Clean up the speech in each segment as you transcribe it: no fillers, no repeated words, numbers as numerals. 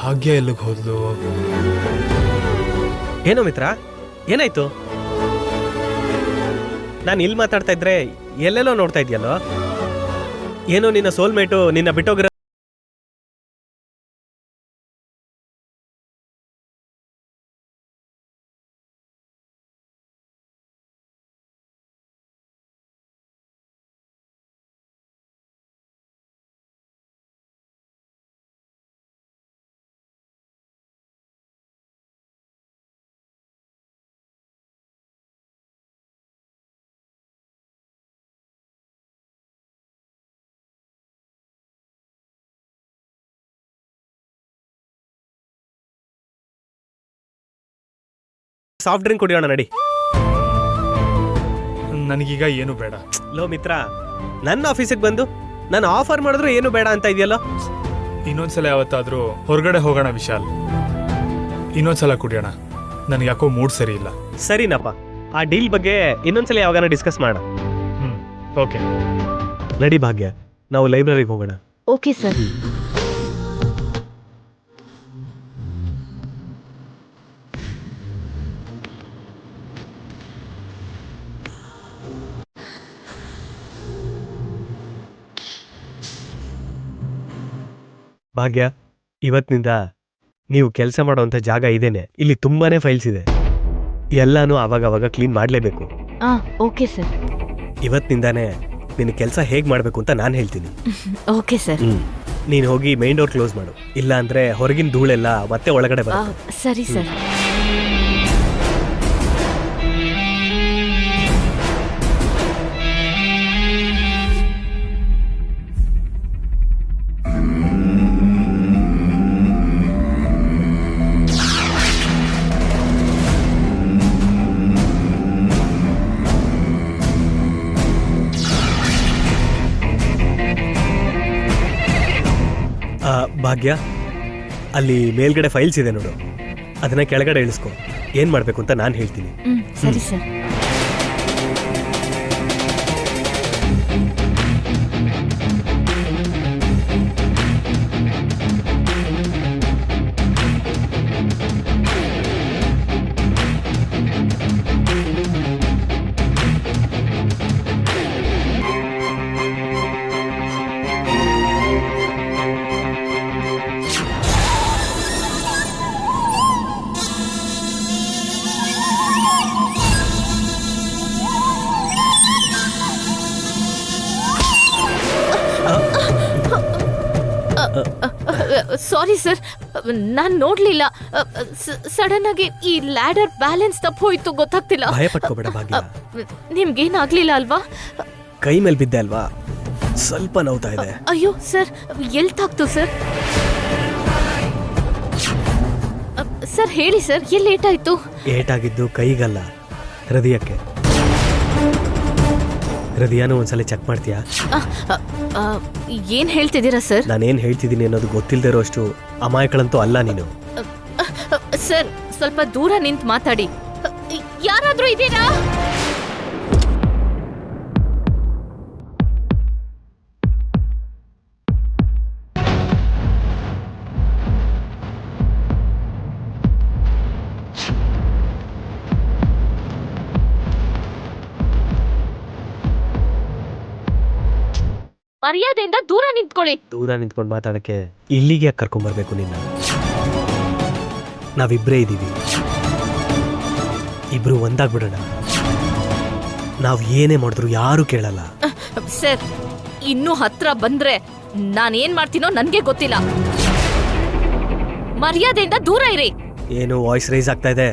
ಭಾಗ್ಯ ಎಲ್ಲಿಗೆ ಹೋದ್ಲು? ಏನೋ ಮಿತ್ರ, ಏನಾಯ್ತು? ನಾನು ಇಲ್ಲಿ ಮಾತಾಡ್ತಾ ಇದ್ರೆ ಎಲ್ಲೆಲ್ಲೋ ನೋಡ್ತಾ ಇದೆಯಲ್ಲೋ. ಏನೋ ನಿನ್ನ ಸೋಲ್ಮೇಟು ನಿನ್ನ ಬಿಟ್ಟೋಗಿರೋ. ಸಾಫ್ಟ್ ಡ್ರಿಂಕ್ ಕುಡಿಯೋಣ ನಡಿ. ನನಗೀಗ ಏನು ಬೇಡ. ಲೋ ಮಿತ್ರ, ನನ್ನ ಆಫೀಸಿಗೆ ಬಂದು ನಾನು ಆಫರ್ ಮಾಡಿದ್ರು ಏನು ಬೇಡ ಅಂತ ಇದೆಯಲ್ಲೋ. ಇನ್ನೊಂದ್ಸಲ ಯಾವತ್ತಾದ್ರೂ ಹೊರಗಡೆ ಹೋಗೋಣ ವಿಶಾಲ್. ಇನ್ನೊಂದ್ಸಲ ಕುಡಿಯೋಣ. ನನಗೆ ಯಾಕೋ ಮೂಡ್ ಸರಿ ಇಲ್ಲ. ಸರಿನಪ್ಪ, ಆ ಡೀಲ್ ಬಗ್ಗೆ ಇನ್ನೊಂದ್ಸಲ ಯಾವಾಗಾನ ಡಿಸ್ಕಸ್ ಮಾಡೋಣ. ಓಕೆ ನಡಿ ಭಾಗ್ಯ, ನಾವು ಲೈಬ್ರರಿಗೆ ಹೋಗೋಣ. Okay sir. ಭಾಗ್ಯ, ಇವತ್ತಿನಿಂದ ನೀವು ಕೆಲಸ ಮಾಡೋವಂಥ ಜಾಗ ಇದೇನೆ. ಇಲ್ಲಿ ತುಂಬಾನೇ ಫೈಲ್ಸ್ ಇದೆ, ಎಲ್ಲಾನು ಅವಾಗ ಕ್ಲೀನ್ ಮಾಡಲೇಬೇಕು. Okay sir. ಇವತ್ತಿನಿಂದಾನೇ ನಿನ್ನ ಕೆಲಸ ಹೇಗೆ ಮಾಡಬೇಕು ಅಂತ ನಾನು ಹೇಳ್ತೀನಿ. Okay sir. ನೀನು ಹೋಗಿ ಮೇನ್ ಡೋರ್ ಕ್ಲೋಸ್ ಮಾಡು, ಇಲ್ಲ ಅಂದ್ರೆ ಹೊರಗಿನ ಧೂಳೆಲ್ಲ ಮತ್ತೆ ಒಳಗಡೆ ಬರುತ್ತೆ. ಸರಿ ಸರ್. ಭಾಗ್ಯ, ಅಲ್ಲಿ ಮೇಲ್ಗಡೆ ಫೈಲ್ಸ್ ಇದೆ ನೋಡು, ಅದನ್ನ ಕೆಳಗಡೆ ಇಳಿಸ್ಕೊ. ಏನ್ ಮಾಡ್ಬೇಕು ಅಂತ ನಾನು ಹೇಳ್ತೀನಿ. ಸರಿ ಸರ್. ಸಾರಿ ಸರ್, ನಾನು ನೋಡ್ಲಿಲ್ಲ. ಸಡನ್ ಆಗಿ ಈ ಲ್ಯಾಡರ್ ಬ್ಯಾಲೆನ್ಸ್ ತಪ್ಪು ಹೋಯ್ತು, ಗೊತ್ತಾಗ್ತಿಲ್ಲ. ಭಯ ಪಟ್ಕೋಬೇಡ ಭಾಗ್ಯ. ನಿಮ್ಗೇನಾಗ್ಲಿಲ್ಲ ಅಲ್ವಾ? ಕೈ ಮೇಲೆ ಬಿದ್ದೆ ಅಲ್ವಾ, ಸ್ವಲ್ಪ ನೋವ್ತಾ ಇದೆ. ಅಯ್ಯೋ ಸರ್, ಎಲ್ಲಿ ತಾಕ್ತು ಸರ್? ಸರ್ ಹೇಳಿ ಸರ್, ಎಲ್ಲಿ ಏಟಾಯ್ತು? ಏಟಾಗಿದ್ದು ಕೈಗಲ್ಲ, ಹೃದಯಕ್ಕೆ. ಹೃದಯನೂ ಒಂದ್ಸಲ ಚೆಕ್ ಮಾಡ್ತೀಯಾ? ಏನ್ ಹೇಳ್ತಿದ್ದೀರಾ ಸರ್? ನಾನೇನ್ ಹೇಳ್ತಿದ್ದೀನಿ ಅನ್ನೋದು ಗೊತ್ತಿಲ್ಲದೆ ಇರೋ ಅಷ್ಟು ಅಮಾಯಕಳಂತೂ ಅಲ್ಲ ನೀನು. ಸರ್, ಸ್ವಲ್ಪ ದೂರ ನಿಂತು ಮಾತಾಡಿ. ಯಾರಾದ್ರೂ ಇದ್ದೀರಾ? ಮರ್ಯಾದೆಯಿಂದ ದೂರ ನಿಂತ್ಕೊಳ್ಳಿ. ದೂರ ನಿಂತ್ಕೊಂಡು ಮಾತಾಡಕ್ಕೆ ಇಲ್ಲಿಗೆ ಯಾಕೆ ಕರ್ಕೊಂಡ್ಬರ್ಬೇಕು ನಿನ್ನ? ನಾವಿಬ್ರೇ ಇದ್ದೀವಿ, ಇಬ್ರು ಒಂದಾಗ್ಬಿಡೋಣ. ನಾವು ಏನೇ ಮಾಡಿದ್ರು ಯಾರು ಕೇಳಲ್ಲ. ಸರ್, ಇನ್ನೂ ಹತ್ರ ಬಂದ್ರೆ ನಾನೇನ್ ಮಾಡ್ತೀನೋ ನನ್ಗೆ ಗೊತ್ತಿಲ್ಲ. ಮರ್ಯಾದೆಯಿಂದ ದೂರ ಇರಿ. ಏನು ವಾಯ್ಸ್ ರೈಸ್ ಆಗ್ತಾ ಇದೆ?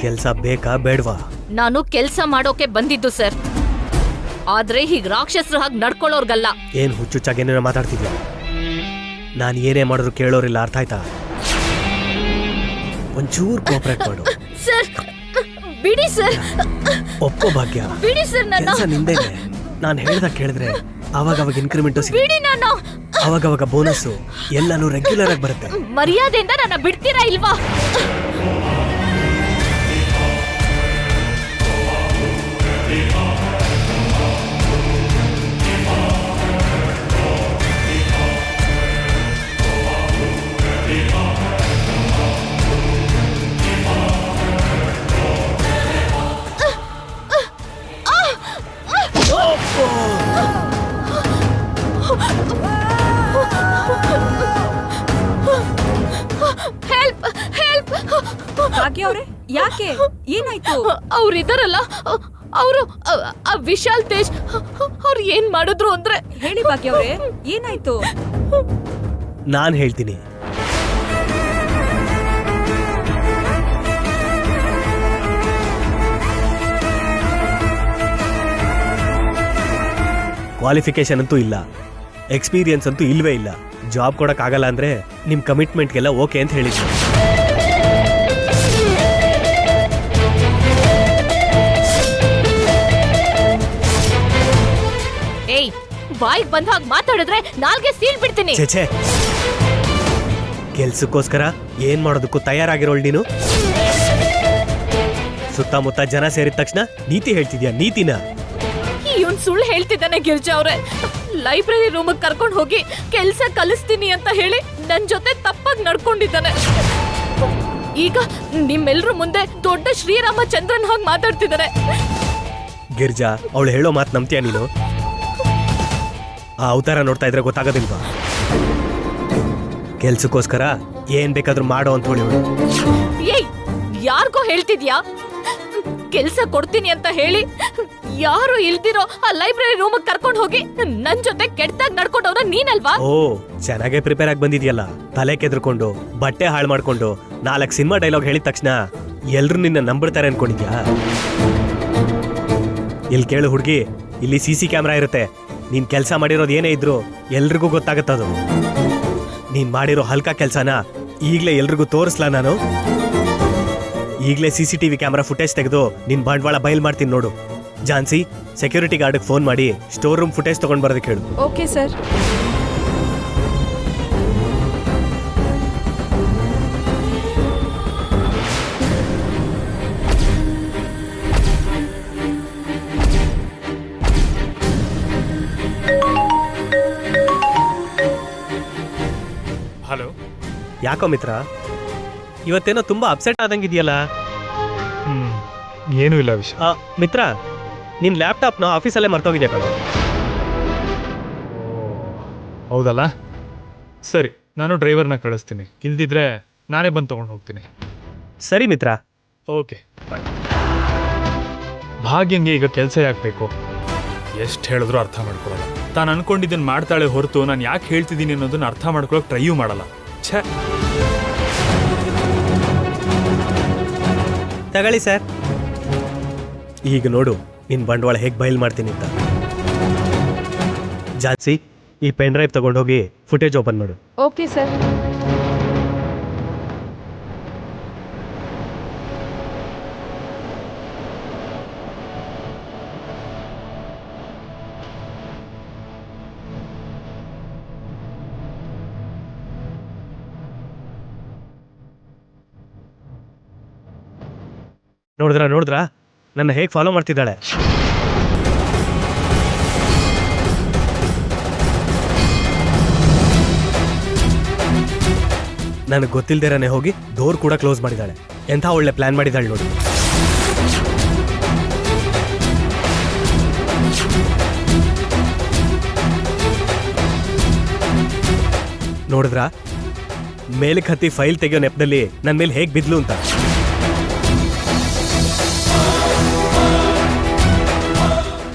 ಕೆಲ್ಸ ಬೇಕಾ ಬೇಡ್ವಾ? ನಾನು ಕೆಲ್ಸ ಮಾಡೋಕೆ ಬಂದಿದ್ದು ಸರ್, ಆದ್ರೆ ಹೀಗ್ ರಾಕ್ಷಸರು ಹಾಗೆ ನಡ್ಕೊಳ್ಳೋರ್ಗಲ್ಲ. ಏನ್ ಹುಚ್ಚುಚ್ಚಾಗೇನೇನೋ ಮಾತಾಡ್ತಿದ್ಯಾ? ನಾನು ಏನೇ ಮಾಡಿದ್ರು ಕೇಳೋರಿಲ್ಲ, ಅರ್ಥ ಆಯ್ತಾ? ಒಂಚೂರು ಕೋಪರೇಟ್ ಮಾಡು. ಸರ್ ಬಿಡಿ ಸರ್. ಒಪ್ಪೋ ಭಾಗ್ಯ, ಬಿಡಿ ಸರ್. ಕೆಲಸ ನಿಂದೇನೆ. ನಾನು ಹೇಳ್ದಾಗ ಕೇಳಿದ್ರೆ ಅವಾಗ ಇನ್ಕ್ರಿಮೆಂಟು ಬಿಡಿ. ನಾನು ಅವಾಗ ಬೋನಸ್ಸು ಎಲ್ಲಾನು ರೆಗ್ಯುಲರ್ ಆಗಿ ಬರುತ್ತೆ. ಮರ್ಯಾದೆಯಿಂದ ನನ್ನ ಬಿಡ್ತೀರಾ ಇಲ್ವಾ? ಭಾಗ್ಯ ಅವ್ರೆ ಯಾಕೆ ಏನಾಯ್ತು? ಅವ್ರಿದಾರಲ್ಲ ಅವರು ವಿಶಾಲ್ ತೇಜ್ ಅವ್ರು ಏನ್ ಮಾಡಿದ್ರು ಅಂದ್ರೆ. ಹೇಳಿ ಭಾಗ್ಯ ಅವ್ರೆ ಏನಾಯ್ತು? ನಾನ್ ಹೇಳ್ತೀನಿ. ಕ್ವಾಲಿಫಿಕೇಶನ್ ಅಂತೂ ಇಲ್ಲ, ಎಕ್ಸ್ಪೀರಿಯನ್ಸ್ ಅಂತೂ ಇಲ್ವೇ ಇಲ್ಲ. ಜಾಬ್ ಕೊಡಕ್ ಆಗಲ್ಲ ಅಂದ್ರೆ ನಿಮ್ ಕಮಿಟ್ಮೆಂಟ್ಗೆಲ್ಲ ಓಕೆ ಅಂತ ಹೇಳಿದ್ರು. ಏಯ್, ಬಾಯಿಗೆ ಬಂದ ಹಾಗೆ ಮಾತಾಡಿದ್ರೆ ನಾಲ್ಗೆ ಸೀಲ್ ಬಿಡ್ತೀನಿ. ಛೇ, ಕೆಲ್ಸಕ್ಕೋಸ್ಕರ ಏನ್ ಮಾಡೋದಕ್ಕೂ ತಯಾರಾಗಿರೋಳ್ ನೀನು. ಸುತ್ತಮುತ್ತ ಜನ ಸೇರಿದ ತಕ್ಷಣ ನೀತಿ ಹೇಳ್ತಿದ್ಯಾ? ನೀತಿನ? ಇವನ್ ಸುಳ್ಳು ಹೇಳ್ತಿದ್ದಾನೆ ಗಿರ್ಜಾ ಅವ್ರೆ. ಲೈಬ್ರರಿ ರೂಮ್ ಕರ್ಕೊಂಡು ಹೋಗಿ ಕೆಲ್ಸ ಕಲಿಸ್ತೀನಿ ಅಂತ ಹೇಳಿ ನನ್ ಜೊತೆ ತಪ್ಪಾಗಿ ನಡ್ಕೊಂಡಿದ್ದಾನೆ. ಈಗ ನಿಮ್ಮೆಲ್ರ ಮುಂದೆ ದೊಡ್ಡ ಶ್ರೀರಾಮಚಂದ್ರನ್ ಹಾಗೆ ಮಾತಾಡ್ತಿದ್ದಾನೆ. ಗಿರ್ಜಾ, ಅವಳು ಹೇಳೋ ಮಾತು ನಂಬ್ತೀಯ ನೀನು? ಆ ಅವತಾರ ನೋಡ್ತಾ ಇದ್ರೆ ಗೊತ್ತಾಗೋದಿಲ್ವಾ? ಕೆಲ್ಸಕ್ಕೋಸ್ಕರ ಏನ್ ಬೇಕಾದ್ರೂ ಮಾಡೋ ಅಂತ ಹೇಳಿ. ಏಯ್, ಯಾರಿಗೋ ಹೇಳ್ತಿದ್ಯಾ? ಕೆಲ್ಸ ಕೊಡ್ತೀನಿ ಅಂತ ಹೇಳಿ ಯಾರು ಇಲ್ದಿರೋ ಆ ಲೈಬ್ರರಿ ರೂಮ್ ಕರ್ಕೊಂಡು ಹೋಗಿ ನನ್ ಜೊತೆ ಕೆಟ್ಟದಾಗಿ ನಡ್ಕೊಂಡವ್ರ ನೀನಲ್ವಾ? ಓ, ಚೆನ್ನಾಗೇ ಪ್ರಿಪೇರ್ ಆಗಿ ಬಂದಿದ್ಯಲ್ಲ. ತಲೆ ಕೆದ್ರಕೊಂಡು ಬಟ್ಟೆ ಹಾಳು ಮಾಡ್ಕೊಂಡು 4 ಸಿನಿಮಾ ಡೈಲಾಗ್ ಹೇಳಿದ ತಕ್ಷಣ ಎಲ್ರು ನಿನ್ನ ನಂಬಿಡ್ತಾರೆ ಅನ್ಕೊಂಡಿದ್ಯಾ? ಇಲ್ಲಿ ಕೇಳು ಹುಡುಗಿ, ಇಲ್ಲಿ CC ಕ್ಯಾಮ್ರಾ ಇರುತ್ತೆ. ನೀನ್ ಕೆಲಸ ಮಾಡಿರೋದು ಏನೇ ಇದ್ರು ಎಲ್ರಿಗೂ ಗೊತ್ತಾಗತ್ತದು. ನೀನ್ ಮಾಡಿರೋ ಹಲ್ಕ ಕೆಲ್ಸನ ಈಗ್ಲೇ ಎಲ್ರಿಗೂ ತೋರಿಸ್ಲಾ ನಾನು? ಈಗ್ಲೇ CCTV ಕ್ಯಾಮ್ರಾ ಫುಟೇಜ್ ತೆಗೆದು ನಿನ್ ಬಂಡವಾಳ ಬಯಲ್ ಮಾಡ್ತೀನಿ ನೋಡು. ಜಾನ್ಸಿ, ಸೆಕ್ಯೂರಿಟಿ ಗಾರ್ಡ್ಗೆ ಫೋನ್ ಮಾಡಿ ಸ್ಟೋರ್ ರೂಮ್ ಫುಟೇಜ್ ತಗೊಂಡ್ ಬರೋದಕ್ಕೆ ಹೇಳು. Okay sir. ಹಲೋ. ಯಾಕೋ ಮಿತ್ರ, ಇವತ್ತೇನೋ ತುಂಬಾ ಅಪ್ಸೆಟ್ ಆದಂಗಿದೆಯಲ್ಲ? ಏನೂ ಇಲ್ಲ ವಿಷಯ. ಮಿತ್ರ, ನಿನ್ ಲ್ಯಾಪ್ಟಾಪ್ನ ಆಫೀಸಲ್ಲೇ ಮರ್ತೋಗಿದ್ಯಾ ಕಣೋ? ಹೌದಲ್ಲ, ಸರಿ, ನಾನು ಡ್ರೈವರ್ನ ಕಳಿಸ್ತೀನಿ. ಇಲ್ದಿದ್ರೆ ನಾನೇ ಬಂದು ತೊಗೊಂಡು ಹೋಗ್ತೀನಿ. ಸರಿ ಮಿತ್ರ. ಓಕೆ, ಬಾಯ್. ಭಾಗ್ಯಂಗೆ ಈಗ ಕೆಲಸ ಯಾಕೆ ಬೇಕು? ಎಷ್ಟು ಹೇಳಿದ್ರು ಅರ್ಥ ಮಾಡ್ಕೊಳಲ್ಲ. ತಾನು ಅನ್ಕೊಂಡಿದ್ದನ್ನು ಮಾಡ್ತಾಳೆ ಹೊರತು ನಾನು ಯಾಕೆ ಹೇಳ್ತಿದ್ದೀನಿ ಅನ್ನೋದನ್ನ ಅರ್ಥ ಮಾಡ್ಕೊಳಕ್ಕೆ ಟ್ರೈಯೂ ಮಾಡಲ್ಲ. ಛೇ. ತಗೊಳ್ಳಿ ಸರ್. ಈಗ ನೋಡು ನಿನ್ ಬಂಡವಾಳ ಹೇಗೆ ಬಯಲ್ ಮಾಡ್ತೀನಿ ಅಂತ. ಜಾನ್ಸಿ, ಈ ಪೆನ್ ಡ್ರೈವ್ ತಗೊಂಡೋಗಿ ಫುಟೇಜ್ ಓಪನ್ ಮಾಡು. Okay sir. ನೋಡಿದ್ರಾ ನನ್ನ ಹೇಗೆ ಫಾಲೋ ಮಾಡ್ತಿದ್ದಾಳೆ? ನನಗೆ ಗೊತ್ತಿಲ್ದೇರಾನೆ ಹೋಗಿ ಡೋರ್ ಕೂಡ ಕ್ಲೋಸ್ ಮಾಡಿದ್ದಾಳೆ. ಎಂಥ ಒಳ್ಳೆ ಪ್ಲಾನ್ ಮಾಡಿದ್ದಾಳೆ ನೋಡಿ. ನೋಡಿದ್ರಾ, ಮೇಲಕ್ಕೆ ಹತ್ತಿ ಫೈಲ್ ತೆಗೆಯೋ ನೆಪದಲ್ಲಿ ನನ್ನ ಮೇಲೆ ಹೇಗೆ ಬಿದ್ಲು ಅಂತ.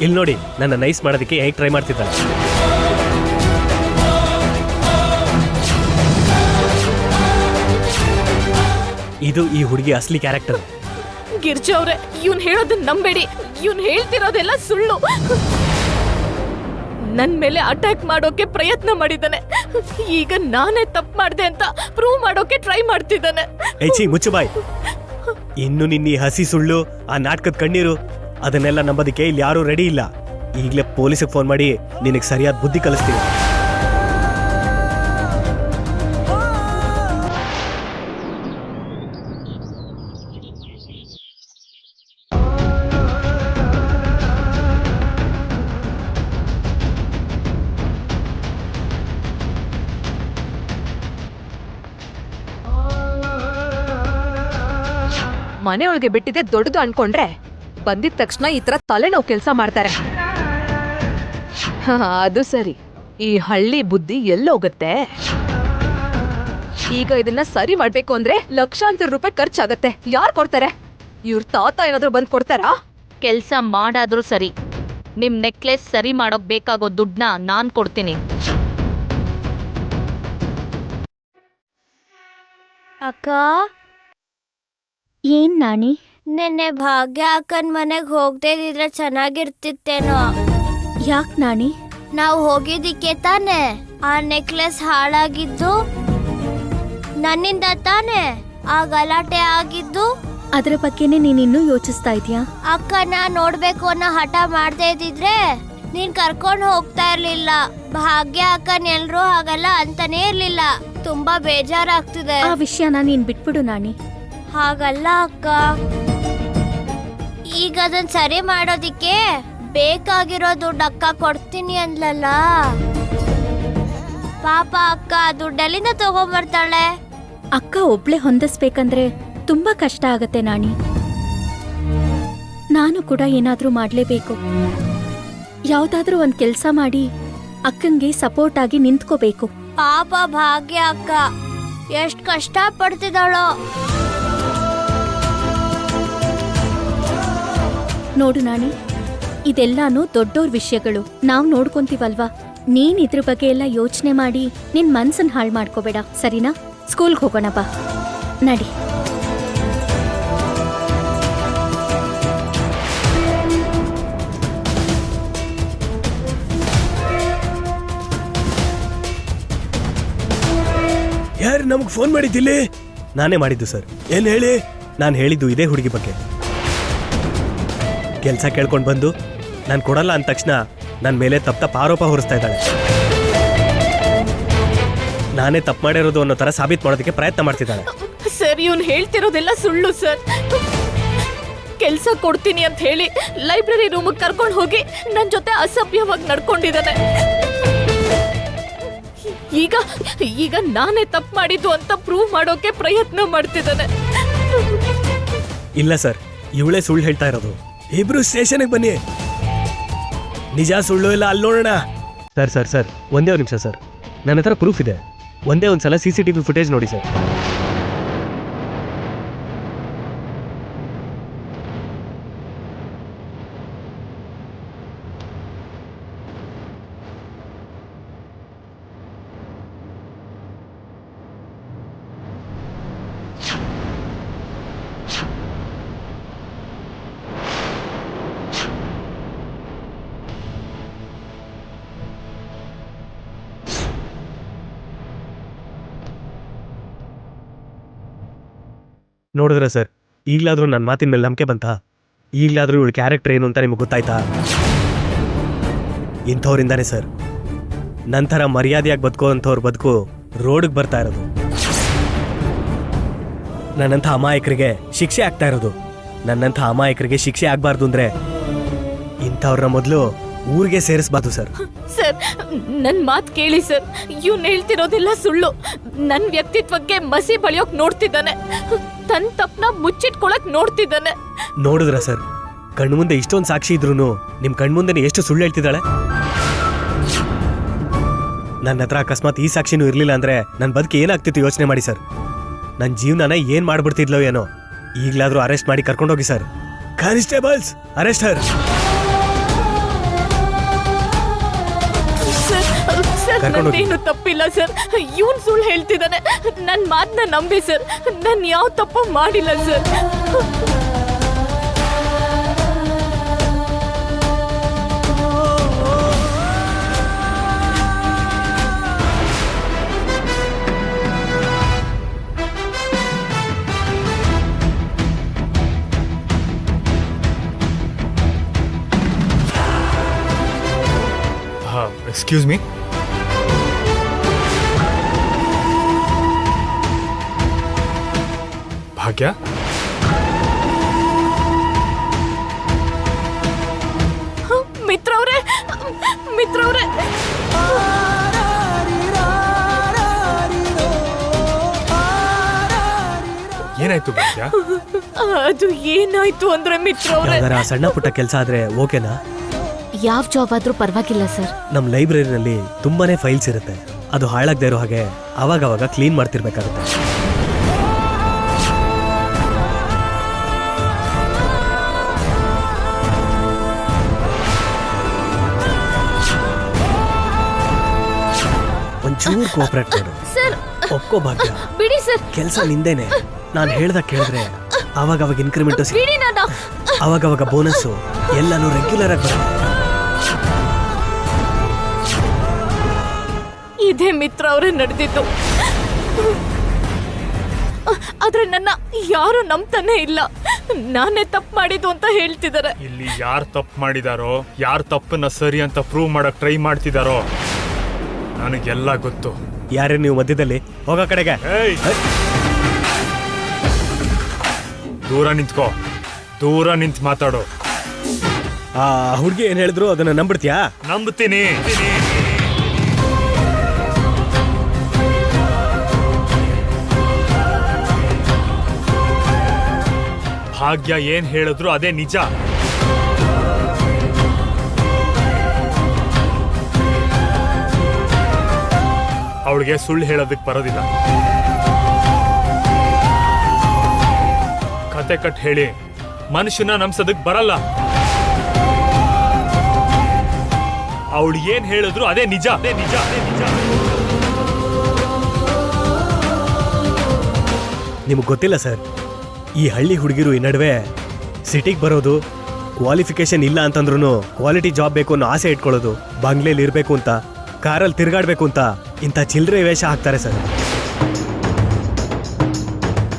ಇಲ್ಲಿ ನೋಡಿ, ನನ್ನ ನೈಸ್ ಮಾಡೋದಕ್ಕೆ ಹೇಗೆ ಟ್ರೈ ಮಾಡ್ತಿದ್ದಾಳೆ. ಇದು ಈ ಹುಡುಗಿ ಅಸಲಿ ಕ್ಯಾರೆಕ್ಟರ್. ಗಿರ್ಜಾ ಅವ್ರೆ, ಇವ್ನ್ ಹೇಳೋದನ್ನ ನಂಬೇಡಿ. ಇವ್ನ್ ಹೇಳ್ತಿರೋದೆಲ್ಲ ಸುಳ್ಳು. ನನ್ ಮೇಲೆ ಅಟ್ಯಾಕ್ ಮಾಡೋಕೆ ಪ್ರಯತ್ನ ಮಾಡಿದ್ದಾನೆ. ಈಗ ನಾನೇ ತಪ್ಪು ಮಾಡಿದೆ ಅಂತ ಪ್ರೂವ್ ಮಾಡೋಕೆ ಟ್ರೈ ಮಾಡ್ತಿದ್ದಾನೆ. ಏಚಿ, ಮುಚ್ಚು ಬಾಯ್. ಇನ್ನು ನಿನ್ನ ಹಸಿ ಸುಳ್ಳು, ಆ ನಾಟಕದ ಕಣ್ಣೀರು, ಅದನ್ನೆಲ್ಲ ನಂಬೋದಕ್ಕೆ ಇಲ್ಲಿ ಯಾರೂ ರೆಡಿ ಇಲ್ಲ. ಈಗಲೇ ಪೊಲೀಸಿಗೆ ಫೋನ್ ಮಾಡಿ ನಿನಗೆ ಸರಿಯಾದ ಬುದ್ಧಿ ಕಲಿಸ್ತೀನಿ. ಮನೆಯೊಳಗೆ ಬಿಟ್ಟಿದೆ ದೊಡ್ಡದು ಅನ್ಕೊಂಡ್ರೆ ಬಂದಿದ ತಕ್ಷಣ ಈ ತರ ತಲೆನೋವು ಕೆಲಸ ಮಾಡ್ತಾರೆ. ಅದು ಸರಿ, ಈ ಹಳ್ಳಿ ಬುದ್ಧಿ ಎಲ್ಲೋಗುತ್ತೆ? ಈಗ ಇದನ್ನ ಸರಿ ಮಾಡ್ಬೇಕು ಅಂದ್ರೆ ಲಕ್ಷಾಂತರ ರೂಪಾಯಿ ಖರ್ಚಾಗತ್ತೆ. ಯಾರು ಕೊಡ್ತಾರೆ? ಇವ್ರ ತಾತ ಏನಾದ್ರು ಬಂದ್ ಕೊಡ್ತಾರಾ? ಕೆಲ್ಸ ಮಾಡಾದ್ರೂ ಸರಿ, ನಿಮ್ ನೆಕ್ಲೆಸ್ ಸರಿ ಮಾಡೋಕ್ ಬೇಕಾಗೋ ದುಡ್ಡನ್ನ ನಾನ್ ಕೊಡ್ತೀನಿ. ಅಕ್ಕ, ಏನ್ ನಾಣಿ? ನೆನ್ನೆ ಭಾಗ್ಯ ಅಕ್ಕನ ಮನೆಗೆ ಹೋಗದೆ ಇದ್ರೆ ಚೆನ್ನಾಗಿರ್ತಿತ್ತೇನೋ. ಯಾಕೆ ನಾಣಿ? ನಾವು ಹೋಗಿದ್ದಕ್ಕೆ ತಾನೆ ಆ ನೆಕ್ಲೆಸ್ ಹಾಳಾಗಿದ್ದು, ನನ್ನಿಂದ ತಾನೆ ಆ ಗಲಾಟೆ ಆಗಿದ್ದು. ಅದ್ರ ಬಗ್ಗೆನೇ ನೀನಿನ್ನೂ ಯೋಚಿಸ್ತಾ ಇದೀಯಾ? ಅಕ್ಕನ ನೋಡ್ಬೇಕು ಅನ್ನೋ ಹಠ ಮಾಡದೇ ಇದ್ದಿದ್ರೆ ನೀನ್ ಕರ್ಕೊಂಡು ಹೋಗ್ತಾ ಇರ್ಲಿಲ್ಲ. ಭಾಗ್ಯ ಅಕ್ಕನ ಎಲ್ರೂ ಹಾಗಲ್ಲ ಅಂತಾನೆ ಇರ್ಲಿಲ್ಲ. ತುಂಬಾ ಬೇಜಾರಾಗ್ತಿದೆ. ಆ ವಿಷಯನ ನೀನ್ ಬಿಟ್ಬಿಡು ನಾಣಿ. ಹಾಗಲ್ಲ ಅಕ್ಕ, ಈಗ ಅದನ್ನ ಸರಿ ಮಾಡೋದಿಕ್ಕೆ ಬೇಕಾಗಿರೋ ದುಡ್ಡು ಅಕ್ಕ ಕೊಡ್ತೀನಿ ಅಂದ್ಲಲ್ಲ. ಪಾಪ ಅಕ್ಕ ದುಡ್ಡೆಲ್ಲಿಂದ ತಗೊಂಡ್ಬರ್ತಾಳೆ? ಅಕ್ಕ ಒಬ್ಳೆ ಹೊಂದಿಸ್ಬೇಕಂದ್ರೆ ತುಂಬಾ ಕಷ್ಟ ಆಗತ್ತೆ ನಾಣಿ. ನಾನು ಕೂಡ ಏನಾದ್ರೂ ಮಾಡ್ಲೇಬೇಕು. ಯಾವ್ದಾದ್ರೂ ಒಂದ್ ಕೆಲ್ಸ ಮಾಡಿ ಅಕ್ಕಂಗೆ ಸಪೋರ್ಟ್ ಆಗಿ ನಿಂತ್ಕೋಬೇಕು. ಪಾಪ ಭಾಗ್ಯ ಅಕ್ಕ ಎಷ್ಟ್ ಕಷ್ಟ ಪಡ್ತಿದ್ದಾಳೋ. ನೋಡು ನಾಣಿ, ಇದೆಲ್ಲಾನು ದೊಡ್ಡೋರ್ ವಿಷಯಗಳು, ನಾವ್ ನೋಡ್ಕೊಂತೀವಲ್ವಾ. ನೀನ್ ಇದ್ರ ಬಗ್ಗೆ ಎಲ್ಲ ಯೋಚನೆ ಮಾಡಿ ನಿನ್ ಮನ್ಸನ್ ಹಾಳು ಮಾಡ್ಕೋಬೇಡ, ಸರಿನಾ? ಸ್ಕೂಲ್ಗೆ ಹೋಗೋಣ ಬಾ, ನಡಿ. ಯಾರು ನಮಗ್ ಫೋನ್ ಮಾಡಿದ್ದಿಲ್ಲಿ? ನಾನೇ ಮಾಡಿದ್ದು ಸರ್. ಏನ್ ಹೇಳಿ? ನಾನು ಹೇಳಿದ್ದು ಇದೇ ಹುಡುಗಿ ಬಗ್ಗೆ. ಕೆಲಸ ಕೇಳ್ಕೊಂಡು ಬಂದು ನಾನು ಕೊಡಲ್ಲ ಅಂದ ತಕ್ಷಣ ನನ್ನ ಮೇಲೆ ತಪ್ಪ ಆರೋಪ ಹೊರಿಸ್ತಾ ಇದ್ದಾಳೆ. ನಾನೇ ತಪ್ಪು ಮಾಡಿರೋದು ಅನ್ನೋ ತರ ಸಾಬೀತು ಮಾಡೋದಕ್ಕೆ ಪ್ರಯತ್ನ ಮಾಡ್ತಿದ್ದಾಳೆ. ಸರ್, ಇವ್ನು ಹೇಳ್ತಿರೋದೆಲ್ಲ ಸುಳ್ಳು ಸರ್. ಕೆಲ್ಸ ಕೊಡ್ತೀನಿ ಅಂತ ಹೇಳಿ ಲೈಬ್ರರಿ ರೂಮಿಗೆ ಕರ್ಕೊಂಡು ಹೋಗಿ ನನ್ ಜೊತೆ ಅಸಭ್ಯವಾಗಿ ನಡ್ಕೊಂಡಿದ್ದಾನೆ. ಈಗ ಈಗ ನಾನೇ ತಪ್ಪು ಮಾಡಿದ್ದು ಅಂತ ಪ್ರೂವ್ ಮಾಡೋಕೆ ಪ್ರಯತ್ನ ಮಾಡ್ತಿದ್ದಾನೆ. ಇಲ್ಲ ಸರ್, ಇವಳೇ ಸುಳ್ಳು ಹೇಳ್ತಾ ಇರೋದು. ಇಬ್ರು ಸ್ಟೇಷನ್ಗೆ ಬನ್ನಿ, ನಿಜ ಸುಳ್ಳು ಇಲ್ಲ ಅಲ್ಲಿ ನೋಡೋಣ. ಸರ್ ಸರ್ ಸರ್ ಒಂದೇ ಒಂದು ನಿಮಿಷ ಸರ್, ನನ್ನ ಹತ್ರ ಪ್ರೂಫ್ ಇದೆ. ಒಂದೇ ಒಂದ್ಸಲ CCTV ಫುಟೇಜ್ ನೋಡಿ ಸರ್. ನೋಡಿದ್ರ ಸರ್, ಈಗಲಾದ್ರೂ ನನ್ನ ಮಾತಿನ ಮೇಲೆ ನಂಬಿಕೆ ಬಂತಾ? ಈಗಲಾದ್ರೂ ಇವಳು ಕ್ಯಾರೆಕ್ಟರ್ ಏನು ಅಂತ ನಿಮಗೆ ಗೊತ್ತಾಯ್ತಾ? ಇಂಥವ್ರಿಂದಾನೆ ಸರ್ ನಂತರ ಮರ್ಯಾದೆಯಾಗಿ ಬದುಕುವಂಥವ್ರ ಬದುಕು ರೋಡ್ಗೆ ಬರ್ತಾ ಇರೋದು. ನನ್ನಂಥ ಅಮಾಯಕರಿಗೆ ಶಿಕ್ಷೆ ಆಗ್ತಾ ಇರೋದು. ನನ್ನಂಥ ಅಮಾಯಕರಿಗೆ ಶಿಕ್ಷೆ ಆಗ್ಬಾರ್ದು ಅಂದ್ರೆ ಇಂಥವ್ರನ್ನ ಮೊದಲು ಊರಿಗೆ ಸೇರಿಸ್ಬಾರ್ದು ಸರ್. ಸರ್, ನನ್ ಮಾತ್ ಕೇಳಿ ಸರ್. ಇವ್ನು ಹೇಳ್ತಿರೋದೆಲ್ಲ ಸುಳ್ಳು. ನನ್ ವ್ಯಕ್ತಿತ್ವಕ್ಕೆ ಮಸಿ ಬಳಿಯೋಕ್ ನೋಡ್ತಿದ್ದಾನೆ. ತನ್ ತಪ್ಪನ ಮುಚ್ಚಿಟ್ಕೊಳಕ್ ನೋಡ್ತಿದ್ದಾನೆ. ನೋಡಿದ್ರ ಸರ್, ಕಣ್ಮುಂದೆ ಇಷ್ಟೊಂದು ಸಾಕ್ಷಿ ಇದ್ರೂ ನಿಮ್ ಕಣ್ಮುಂದೆ ಎಷ್ಟು ಸುಳ್ಳು ಹೇಳ್ತಿದ್ದಾಳೆ. ನನ್ನ ಹತ್ರ ಅಕಸ್ಮಾತ್ ಈ ಸಾಕ್ಷಿನೂ ಇರ್ಲಿಲ್ಲ ಅಂದ್ರೆ ನನ್ನ ಬದುಕು ಏನಾಗ್ತಿತ್ತು ಯೋಚನೆ ಮಾಡಿ ಸರ್. ನನ್ನ ಜೀವನನ ಏನ್ ಮಾಡ್ಬಿಡ್ತಿದ್ಲೋ ಏನೋ. ಈಗ್ಲಾದ್ರೂ ಅರೆಸ್ಟ್ ಮಾಡಿ ಕರ್ಕೊಂಡೋಗಿ ಸರ್. ಕಾನ್ಸ್ಟೇಬಲ್ಸ್, ಅರೆಸ್ಟ್ ಹರ್. ನಂದೇನು ತಪ್ಪಿಲ್ಲ ಸರ್. ಇವನ್ ಸುಳ್ಳು ಹೇಳ್ತಿದ್ದಾನೆ. ನನ್ ಮಾತನ್ನ ನಂಬಿ ಸರ್. ನನ್ ಯಾವ ತಪ್ಪು ಮಾಡಿಲ್ಲ ಸರ್. Excuse me. ಭಾಗ್ಯ, ಮಿತ್ರವ್ರೆ, ಮಿತ್ರವ್ರೆ, ಏನಾಯ್ತು ಭಾಗ್ಯ? ಅದು ಏನಾಯ್ತು ಅಂದ್ರೆ ಮಿತ್ರವ್ರೆ, ಯಾವ್ದಾರ ಸಣ್ಣ ಪುಟ್ಟ ಕೆಲಸ ಆದ್ರೆ ಓಕೆನಾ? ಯಾವ ಜಾಬ್ ಆದ್ರೂ ಪರವಾಗಿಲ್ಲ ಸರ್. ನಮ್ಮ ಲೈಬ್ರರಿನಲ್ಲಿ ತುಂಬಾನೇ ಫೈಲ್ಸ್ ಇರುತ್ತೆ. ಅದು ಹಾಳಾಗದೇ ಇರೋ ಹಾಗೆ ಅವಾಗವಾಗ ಕ್ಲೀನ್ ಮಾಡ್ತಿರ್ಬೇಕಾಗುತ್ತೆ. ಒಂಚೂರು ಕೋಆಪರೇಟ್ ಮಾಡು. ಸರ್ ಒಪ್ಕೋ ಭಾಗ್ಯ, ಬಿಡಿ ಸರ್, ಕೆಲಸ ನಿಂದೇನೆ. ನಾನು ಹೇಳ್ದಾಗ ಕೇಳಿದ್ರೆ ಅವಾಗವಾಗ ಇನ್ಕ್ರಿಮೆಂಟು ಬಿಡಿ ನಾನು. ಅವಾಗವಾಗ ಬೋನಸ್ಸು ಎಲ್ಲಾನು ರೆಗ್ಯುಲರ್ ಆಗಿ ಬರುತ್ತೆ. ಇದೇ ಮಿತ್ರ ಅವರೇ ನಡೆದಿದ್ದು. ಆದ್ರೆ ನನ್ನ ಯಾರು ನಂಬ್ತಾನೆ ಇಲ್ಲ. ನಾನೇ ತಪ್ಪು ಮಾಡಿದ್ದು ಅಂತ ಹೇಳ್ತಿದ್ದಾರೆ. ಇಲ್ಲಿ ಯಾರು ತಪ್ಪು ಮಾಡಿದಾರೋ, ಯಾರು ತಪ್ಪನ್ನ ಸರಿ ಅಂತ ಪ್ರೂವ್ ಮಾಡಕ್ ಟ್ರೈ ಮಾಡ್ತಿದಾರೋ ನನಗೆಲ್ಲ ಗೊತ್ತು. ಯಾರೇ ನೀವು ಮಧ್ಯದಲ್ಲಿ? ಹೋಗೋ ಕಡೆಗೆ. ಏಯ್! ದೂರ ನಿಂತ್ಕೋ, ದೂರ ನಿಂತ್ ಮಾತಾಡು. ಆ ಹುಡುಗಿ ಏನ್ ಹೇಳಿದ್ರು ಅದನ್ನ ನಂಬಿಡ್ತೀಯಾ? ನಂಬ್ತೀನಿ. ಭಾಗ್ಯ ಏನ್ ಹೇಳಿದ್ರು ಅದೇ ನಿಜ. ಅವಳಿಗೆ ಸುಳ್ಳು ಹೇಳೋದಕ್ಕೆ ಬರೋದಿಲ್ಲ. ಕತೆ ಕಟ್ ಹೇಳಿ ಮನುಷ್ಯನ ನಂಬ್ಸೋದಕ್ಕೆ ಬರಲ್ಲ. ಅವಳು ಏನ್ ಹೇಳಿದ್ರು ಅದೇ ನಿಜ, ಅದೇ ನಿಜ, ಅದೇ ನಿಜ. ನಿಮಗೆ ಗೊತ್ತಿಲ್ಲ ಸರ್, ಈ ಹಳ್ಳಿ ಹುಡುಗಿರು ಈ ನಡುವೆ ಸಿಟಿಗೆ ಬರೋದು, ಕ್ವಾಲಿಫಿಕೇಶನ್ ಇಲ್ಲ ಅಂತಂದ್ರೂ ಕ್ವಾಲಿಟಿ ಜಾಬ್ ಬೇಕು ಅನ್ನೋ ಆಸೆ ಇಟ್ಕೊಳ್ಳೋದು, ಬಂಗ್ಲೇಲಿ ಇರಬೇಕು ಅಂತ, ಕಾರಲ್ಲಿ ತಿರುಗಾಡಬೇಕು ಅಂತ ಇಂಥ ಚಿಲ್ಲರೆ ವೇಷ ಹಾಕ್ತಾರೆ ಸರ್.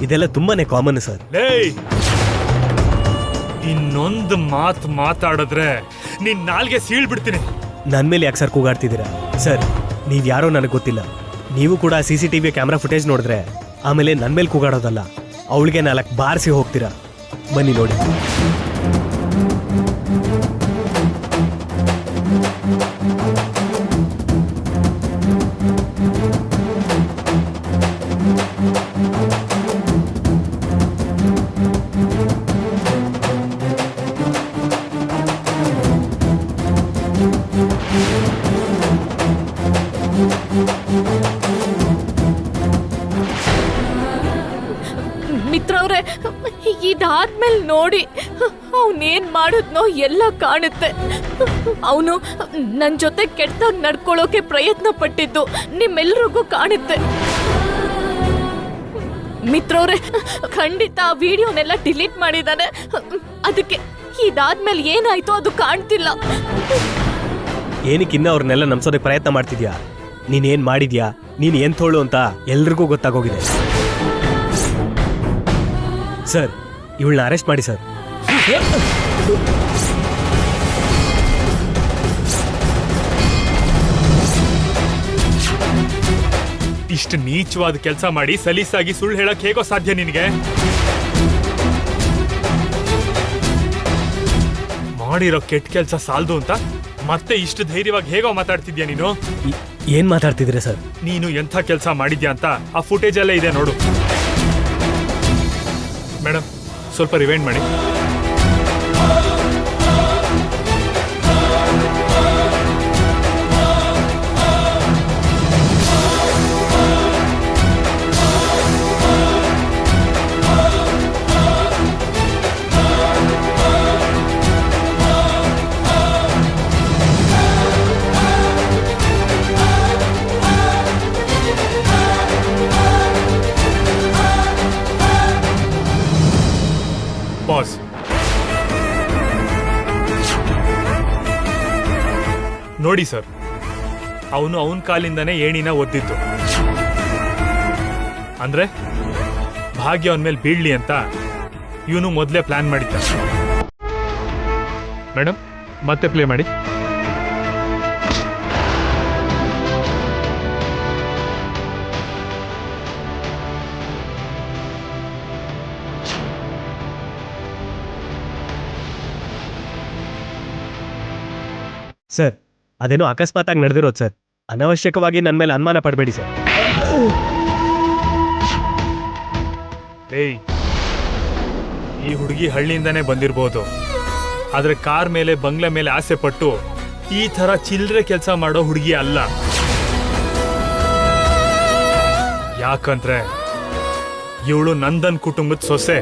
ಇದೆಲ್ಲ ತುಂಬಾನೇ ಕಾಮನ್ ಸರ್. ಇನ್ನೊಂದು ಮಾತು ಮಾತಾಡಿದ್ರೆ ನಿನ್ ನಾಲ್ಗೆ ಸೀಳ್ಬಿಡ್ತೀನಿ. ನನ್ನ ಮೇಲೆ ಯಾಕೆ ಸರ್ ಕೂಗಾಡ್ತಿದ್ದೀರಾ? ಸರ್, ನೀವು ಯಾರೋ ನನಗೆ ಗೊತ್ತಿಲ್ಲ. ನೀವು ಕೂಡ CCTV ಕ್ಯಾಮ್ರಾ ಫುಟೇಜ್ ನೋಡಿದ್ರೆ ಆಮೇಲೆ ನನ್ನ ಮೇಲೆ ಕೂಗಾಡೋದಲ್ಲ, ಅವಳಿಗೆ 4 ಬಾರಿಸಿ ಹೋಗ್ತೀರಾ. ಬನ್ನಿ ನೋಡಿ. ಮಿತ್ರ ಅವ್ರೆ, ಇದಾದ್ಮೇಲೆ ನೋಡಿ ಅವನೇನ್ ಮಾಡಿದ್ನೋ ಎಲ್ಲ ಕಾಣುತ್ತೆ. ಅವನು ನನ್ನ ಜೊತೆ ಕೆಟ್ಟದಾಗ ನಡ್ಕೊಳ್ಳೋಕೆ ಪ್ರಯತ್ನ ಪಟ್ಟಿದ್ದು ನಿಮ್ಮೆಲ್ರಿಗೂ ಕಾಣುತ್ತೆ. ಮಿತ್ರ ಅವ್ರೆ, ಖಂಡಿತ ಆ ವಿಡಿಯೋನೆಲ್ಲ ಡಿಲೀಟ್ ಮಾಡಿದಾನೆ. ಅದಕ್ಕೆ ಇದಾದ್ಮೇಲೆ ಏನಾಯ್ತು ಅದು ಕಾಣ್ತಿಲ್ಲ. ಏನಕ್ಕಿನ್ನ ಅವ್ರನ್ನೆಲ್ಲ ನಂಬ್ಸೋದಕ್ಕೆ ಪ್ರಯತ್ನ ಮಾಡ್ತಿದ್ಯಾ? ನೀನೇನ್ ಮಾಡಿದ್ಯಾ, ನೀನ್ ಏನ್ ತೋಳು ಅಂತ ಎಲ್ರಿಗೂ ಗೊತ್ತಾಗೋಗಿದೆ. ಸರ್, ಇವಳನ್ನ ಅರೆಸ್ಟ್ ಮಾಡಿ ಸರ್. ಇಷ್ಟು ನೀಚವಾದ ಕೆಲಸ ಮಾಡಿ ಸಲೀಸಾಗಿ ಸುಳ್ಳು ಹೇಳಕ್ ಹೇಗೋ ಸಾಧ್ಯ ನಿನಗೆ? ಮಾಡಿರೋ ಕೆಟ್ಟ ಕೆಲಸ ಸಾಲ್ದು ಅಂತ ಮತ್ತೆ ಇಷ್ಟು ಧೈರ್ಯವಾಗಿ ಹೇಗೋ ಮಾತಾಡ್ತಿದ್ಯಾ ನೀನು? ಏನ್ ಮಾತಾಡ್ತಿದ್ದೀರಾ ಸರ್? ನೀನು ಎಂಥ ಕೆಲಸ ಮಾಡಿದ್ಯಾ ಅಂತ ಆ ಫುಟೇಜ್ ಎಲ್ಲ ಇದೆ ನೋಡು. ಮೇಡಮ್, ಸ್ವಲ್ಪ ರಿವೈಂಡ್ ಮಾಡಿ. ಪಾಸ್. ನೋಡಿ ಸರ್, ಅವನು ಅವನ ಕಾಲಿಂದಾನೇ ಏಣಿನ ಒದ್ದಿದ್ದು. ಅಂದ್ರೆ ಭಾಗ್ಯ ಅವನ ಮೇಲೆ ಬೀಳ್ಲಿ ಅಂತ ಇವನು ಮೊದಲೇ ಪ್ಲಾನ್ ಮಾಡಿದ್ದ. ಮೇಡಮ್, ಮತ್ತೆ ಪ್ಲೇ ಮಾಡಿ. ಸರ್, ಅದೇನೋ ಅಕಸ್ಮಾತಾಗಿ ನಡೆದಿರೋದು ಸರ್. ಅನಾವಶ್ಯಕವಾಗಿ ನನ್ನ ಮೇಲೆ ಅನುಮಾನ ಪಡಬೇಡಿ ಸರ್. ಏಯ್, ಈ ಹುಡುಗಿ ಹಳ್ಳಿಯಿಂದಾನೇ ಬಂದಿರ್ಬೋದು, ಆದ್ರೆ ಕಾರ್ ಮೇಲೆ ಬಂಗ್ಲೆ ಮೇಲೆ ಆಸೆ ಪಟ್ಟು ಈ ತರ ಚಿಲ್ಲರೆ ಕೆಲಸ ಮಾಡೋ ಹುಡುಗಿ ಅಲ್ಲ. ಯಾಕಂದ್ರೆ ಇವಳು ನಂದನ್ ಕುಟುಂಬದ ಸೊಸೆ.